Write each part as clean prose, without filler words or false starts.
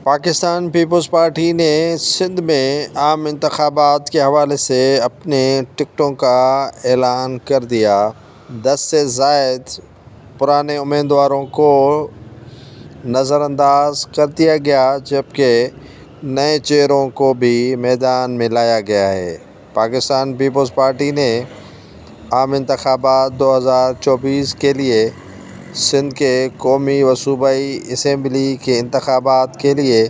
Pakistan Peoples party نے سندھ میں عام انتخابات کے حوالے سے اپنے ٹکٹوں کا اعلان کر دیا۔ 10 سے زائد پرانے امیدواروں کو نظر انداز کر دیا گیا، جبکہ نئے چہروں کو بھی میدان میں لایا گیا ہے۔ پاکستان پیپلز پارٹی نے عام انتخابات 2024 کے لیے سندھ کے قومی و صوبائی اسمبلی کے انتخابات کے لیے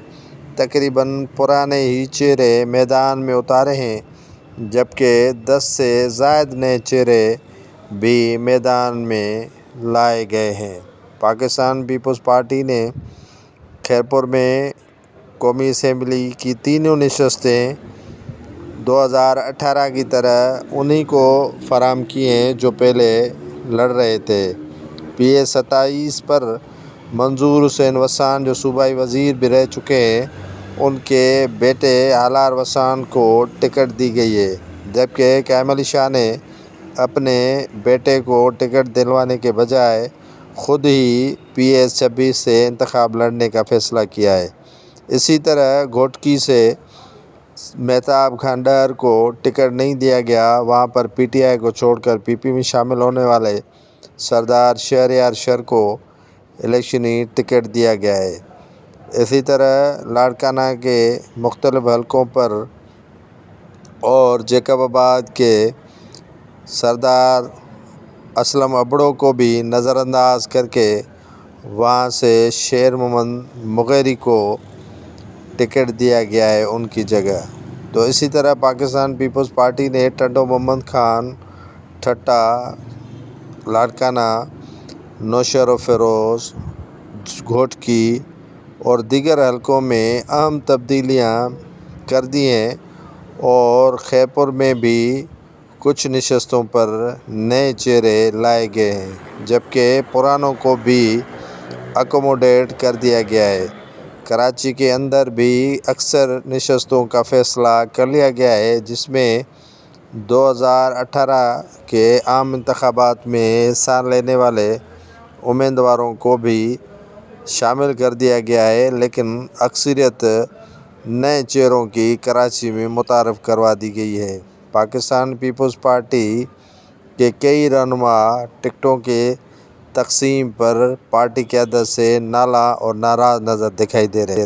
تقریباً پرانے ہی چہرے میدان میں اتارے ہیں، جبکہ 10 سے زائد نئے چہرے بھی میدان میں لائے گئے ہیں۔ پاکستان پیپلز پارٹی نے خیرپور میں قومی اسمبلی کی تینوں نشستیں 2018 کی طرح انہی کو فراہم کی ہیں جو پہلے لڑ رہے تھے۔ PS 27 پر منظور حسین وسان، جو صوبائی وزیر بھی رہ چکے ہیں، ان کے بیٹے الار وسان کو ٹکٹ دی گئی ہے، جبکہ قائم علی شاہ نے اپنے بیٹے کو ٹکٹ دلوانے کے بجائے خود ہی PS 26 سے انتخاب لڑنے کا فیصلہ کیا ہے۔ اسی طرح گھوٹکی سے مہتاب کھانڈر کو ٹکٹ نہیں دیا گیا، وہاں پر PTI کو چھوڑ کر PP میں شامل ہونے والے سردار شہریار شر کو الیکشنی ٹکٹ دیا گیا ہے۔ اسی طرح لاڑکانہ کے مختلف حلقوں پر اور جیکب آباد کے سردار اسلم ابڑو کو بھی نظر انداز کر کے وہاں سے شیر محمد مغیری کو ٹکٹ دیا گیا ہے ان کی جگہ۔ تو اسی طرح پاکستان پیپلز پارٹی نے ٹنڈو محمد خان ٹھٹا لاڑکانہ، نوشہر و فیروز، گھوٹکی اور دیگر حلقوں میں اہم تبدیلیاں کر دی ہیں، اور خیرپور میں بھی کچھ نشستوں پر نئے چہرے لائے گئے ہیں، جبکہ پرانوں کو بھی اکوموڈیٹ کر دیا گیا ہے۔ کراچی کے اندر بھی اکثر نشستوں کا فیصلہ کر لیا گیا ہے، جس میں 2018 کے عام انتخابات میں حصہ لینے والے امیدواروں کو بھی شامل کر دیا گیا ہے، لیکن اکثریت نئے چہروں کی کراچی میں متعارف کروا دی گئی ہے۔ پاکستان پیپلز پارٹی کے کئی رہنما ٹکٹوں کے تقسیم پر پارٹی قیادت سے نالاں اور ناراض نظر دکھائی دے رہے ہیں۔